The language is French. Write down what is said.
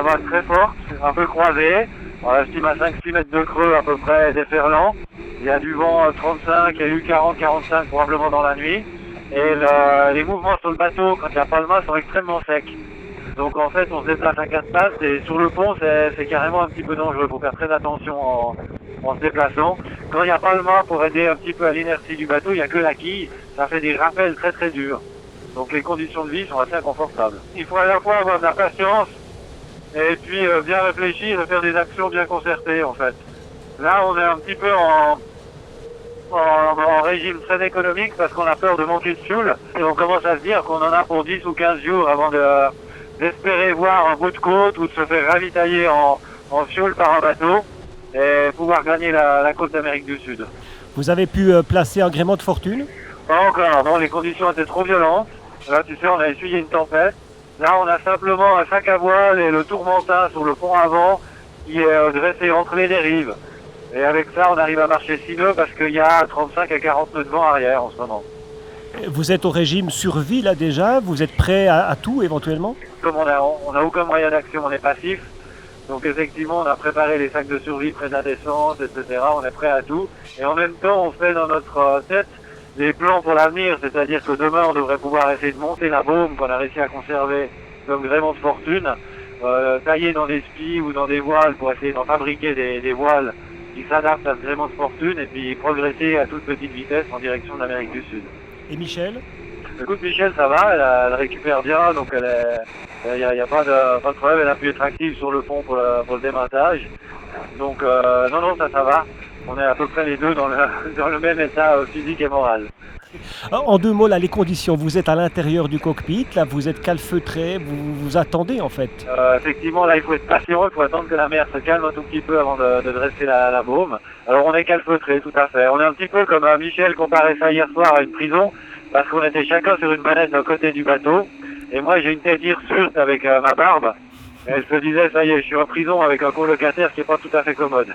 vague très forte, un peu croisée. On estime à 5-6 mètres de creux à peu près déferlant. Il y a du vent 35, il y a eu 40-45 probablement dans la nuit. Et les mouvements sur le bateau, quand il n'y a pas le mât, sont extrêmement secs. Donc en fait, on se déplace à 4 pattes et sur le pont, c'est carrément un petit peu dangereux. Il faut faire très attention en se déplaçant. Quand il n'y a pas le mât, pour aider un petit peu à l'inertie du bateau, il n'y a que la quille. Ça fait des rappels très très durs. Donc les conditions de vie sont assez inconfortables. Il faut à la fois avoir de la patience et puis bien réfléchir et faire des actions bien concertées en fait. Là, on est un petit peu en régime très économique parce qu'on a peur de manquer de fuel et on commence à se dire qu'on en a pour 10 ou 15 jours avant d'espérer voir un bout de côte ou de se faire ravitailler en fuel par un bateau et pouvoir gagner la côte d'Amérique du Sud. Vous avez pu placer un gréement de fortune? Pas encore, non, les conditions étaient trop violentes. Là, tu sais, on a essuyé une tempête. Là, on a simplement un sac à voile et le tourmentin sur le pont avant qui est dressé entre les dérives. Et avec ça, on arrive à marcher 6 nœuds parce qu'il y a 35 à 40 nœuds de vent arrière en ce moment. Vous êtes au régime survie là déjà? Vous êtes prêt à tout éventuellement? Comme on a aucun moyen d'action, on est passif. Donc effectivement, on a préparé les sacs de survie près de la descente, etc. On est prêt à tout. Et en même temps, on fait dans notre tête des plans pour l'avenir. C'est-à-dire que demain, on devrait pouvoir essayer de monter la baume qu'on a réussi à conserver comme gréement de fortune, tailler dans des spies ou dans des voiles pour essayer d'en fabriquer des voiles qui s'adaptent à ce gréement de fortune et puis progresser à toute petite vitesse en direction de l'Amérique du Sud. Et Michel? Écoute, Michel, ça va, elle récupère bien, donc il n'y a pas de problème, elle a pu être active sur le pont pour le démontage. Donc non, ça va. On est à peu près les deux dans le même état physique et moral. En 2 mots, là, les conditions, vous êtes à l'intérieur du cockpit, là vous êtes calfeutré, vous attendez en fait. Effectivement, là il faut être patient, il faut attendre que la mer se calme un tout petit peu avant de dresser la baume. Alors on est calfeutré, tout à fait. On est un petit peu comme Michel comparait ça hier soir à une prison, parce qu'on était chacun sur une manette d'un côté du bateau, et moi j'ai une tête hirsute avec ma barbe, et elle se disait, ça y est, je suis en prison avec un colocataire qui n'est pas tout à fait commode.